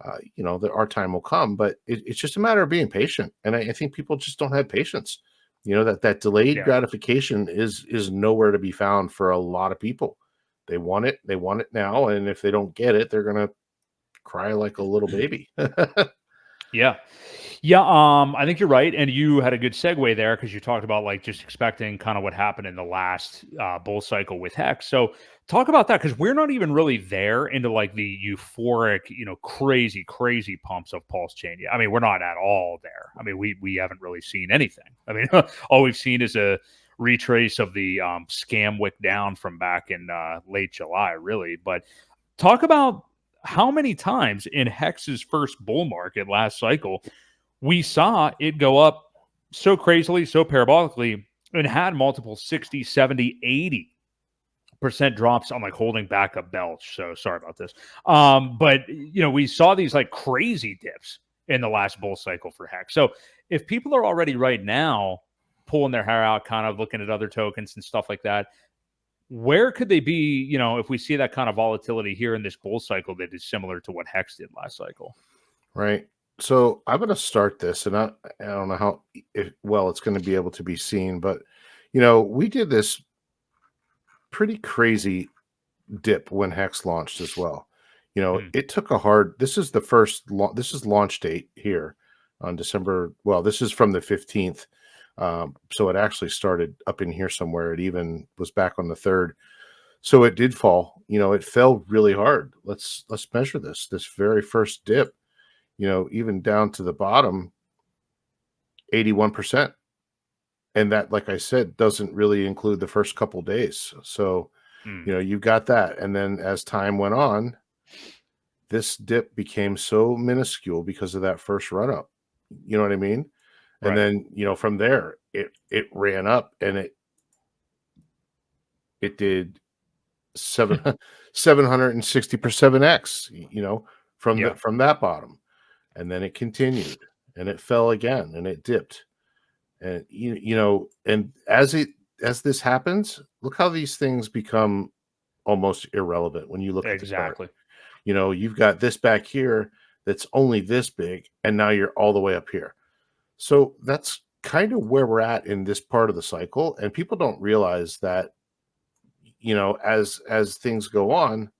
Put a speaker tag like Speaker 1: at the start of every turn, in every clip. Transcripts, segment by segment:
Speaker 1: our time will come, but it's just a matter of being patient. And I think people just don't have patience. That delayed
Speaker 2: Yeah.
Speaker 1: gratification is nowhere to be found for a lot of people. They want it now, and if they don't get it, they're gonna cry like a little baby.
Speaker 2: Yeah. Yeah, I think you're right, and you had a good segue there because you talked about like just expecting kind of what happened in the last bull cycle with Hex. So talk about that because we're not even really there into like the euphoric, crazy pumps of PulseChain yet. I mean, we're not at all there. I mean, we haven't really seen anything. I mean, all we've seen is a retrace of the scam wick down from back in late July, really. But talk about how many times in Hex's first bull market last cycle we saw it go up so crazily, so parabolically, and had multiple 60, 70, 80% drops on like holding back a belch. So sorry about this. But we saw these like crazy dips in the last bull cycle for Hex. So if people are already right now pulling their hair out, kind of looking at other tokens and stuff like that, where could they be, if we see that kind of volatility here in this bull cycle that is similar to what Hex did last cycle?
Speaker 1: Right. So I'm going to start this, and I don't know how well it's going to be able to be seen, but we did this pretty crazy dip when Hex launched as well. It took a hard. This is the first. This is launch date here on December. Well, this is from the 15th. So it actually started up in here somewhere. It even was back on the 3rd. So it did fall. It fell really hard. Let's measure this. This very first dip. Even down to the bottom, 81%. And that, like I said, doesn't really include the first couple days. So, you've got that. And then as time went on, this dip became so minuscule because of that first run up. You know what I mean? And
Speaker 2: Right.
Speaker 1: then, from there, it ran up and it did 760%, from that bottom. And then it continued and it fell again and it dipped. And and as this happens, look how these things become almost irrelevant when you look at the chart.
Speaker 2: Exactly.
Speaker 1: You've got this back here that's only this big, and now you're all the way up here. So that's kind of where we're at in this part of the cycle. And people don't realize that, as things go on,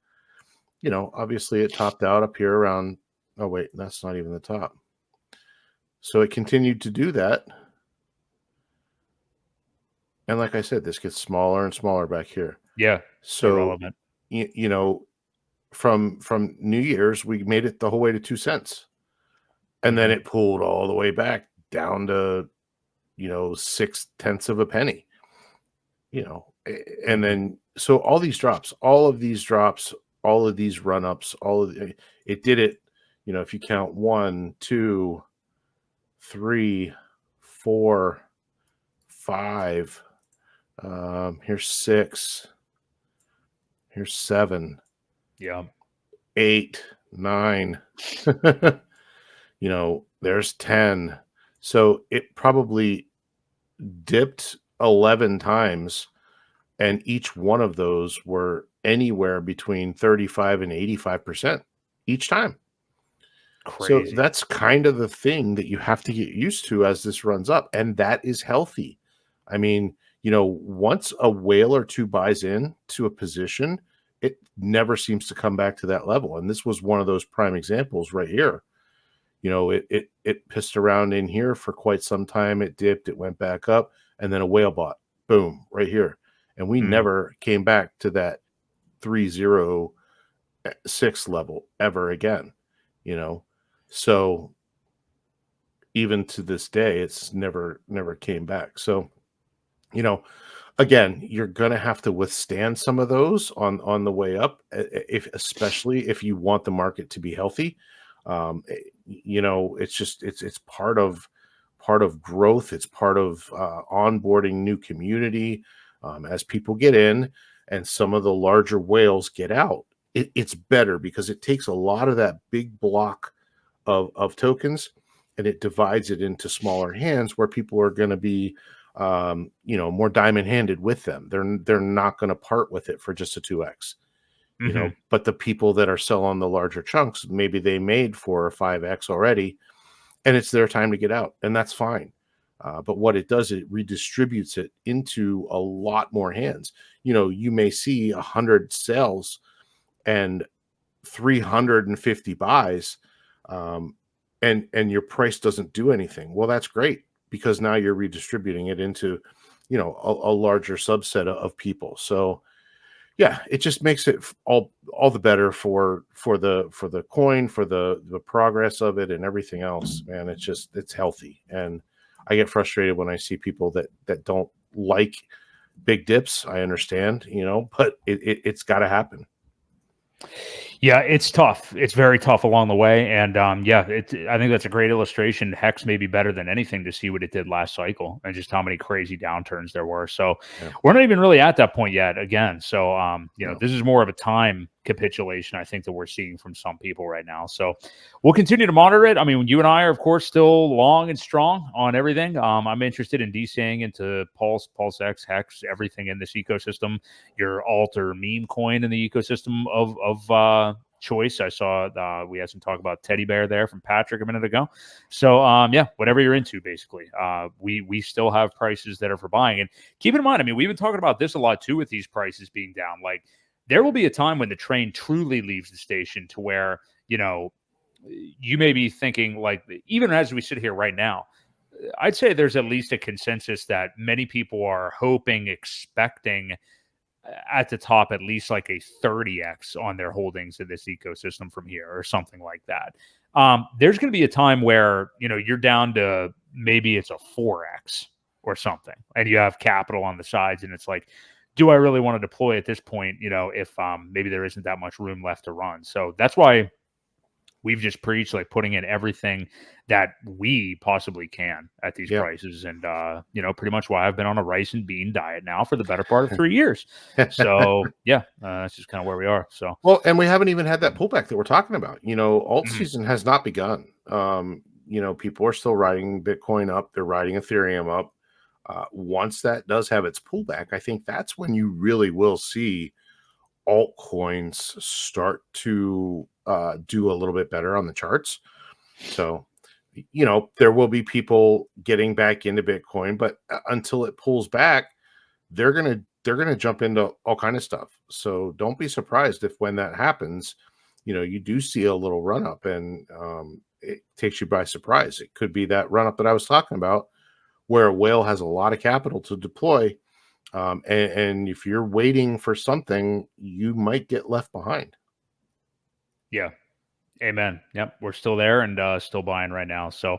Speaker 1: obviously it topped out up here around, oh wait, that's not even the top. So it continued to do that. And like I said, this gets smaller and smaller back here.
Speaker 2: Yeah.
Speaker 1: So,
Speaker 2: Irrelevant.
Speaker 1: from New Year's, we made it the whole way to 2 cents. And then it pulled all the way back down to, 0.6 of a penny, and then, so all these drops, all of these run ups, it did it, if you count 1, 2, 3, 4, 5, here's 6, here's 7,
Speaker 2: Yeah.
Speaker 1: 8, 9, there's 10. So it probably dipped 11 times, and each one of those were anywhere between 35 and 85% each time.
Speaker 2: Crazy.
Speaker 1: So that's kind of the thing that you have to get used to as this runs up, and that is healthy. I mean, once a whale or two buys in to a position, it never seems to come back to that level. And this was one of those prime examples right here. It pissed around in here for quite some time. It dipped, it went back up, and then a whale bought, boom, right here. And we never came back to that 306 level ever again, So even to this day, it's never came back. So, again, you're going to have to withstand some of those on the way up, especially if you want the market to be healthy. It's just, it's part of growth. It's part of onboarding new community. As people get in and some of the larger whales get out, it's better because it takes a lot of that big block of tokens and it divides it into smaller hands where people are going to be, more diamond handed with them. They're not going to part with it for just a 2x. you
Speaker 2: Mm-hmm.
Speaker 1: know, but the people that are selling the larger chunks, maybe they made 4 or 5x already, and it's their time to get out, and that's fine. But what it does, it redistributes it into a lot more hands. You know, you may see 100 sales and 350 buys, um, and your price doesn't do anything. Well, that's great, because now you're redistributing it into, you know, a larger subset of people. So yeah, it just makes it all the better for the coin, for the progress of it and everything else. Man, it's healthy. And I get frustrated when I see people that don't like big dips. I understand, you know, but it's got to happen.
Speaker 2: Yeah, it's tough. It's very tough along the way, and yeah, I think that's a great illustration. Hex may be better than anything to see what it did last cycle and just how many crazy downturns there were. So
Speaker 1: Yeah.
Speaker 2: we're not even really at that point yet. Again, so you know,
Speaker 1: No.
Speaker 2: this is more of a time capitulation, I think, that we're seeing from some people right now. So we'll continue to monitor it. I mean, you and I are, of course, still long and strong on everything. I'm interested in DCing into PulseX, Hex, everything in this ecosystem. Your alt or meme coin in the ecosystem of choice. I saw we had some talk about Teddy Bear there from Patrick a minute ago. So yeah, whatever you're into, basically. We still have prices that are for buying. And keep in mind, I mean, we've been talking about this a lot too with these prices being down. Like, there will be a time when the train truly leaves the station to where, you know, you may be thinking, like, even as we sit here right now, I'd say there's at least a consensus that many people are hoping, expecting at the top at least like a 30x on their holdings in this ecosystem from here or something like that. There's going to be a time where, you know, you're down to maybe it's a 4x or something, and you have capital on the sides, and it's like, do I really want to deploy at this point, you know, if maybe there isn't that much room left to run? So that's why we've just preached like putting in everything that we possibly can at these
Speaker 1: Yeah.
Speaker 2: prices. And, you know, pretty much why I've been on a rice and bean diet now for the better part of 3 years. So yeah, that's just kind of where we are. So,
Speaker 1: Well, and we haven't even had that pullback that we're talking about. You know, alt
Speaker 2: mhm.
Speaker 1: season has not begun. You know, people are still riding Bitcoin up, they're riding Ethereum up. Once that does have its pullback, I think that's when you really will see altcoins start to do a little bit better on the charts. So, you know, there will be people getting back into Bitcoin, but until it pulls back, they're gonna jump into all kind of stuff. So don't be surprised if when that happens, you know, you do see a little run up, and it takes you by surprise. It could be that run up that I was talking about, where a whale has a lot of capital to deploy, and if you're waiting for something, you might get left behind.
Speaker 2: Yeah. Amen. Yep. We're still there and still buying right now. So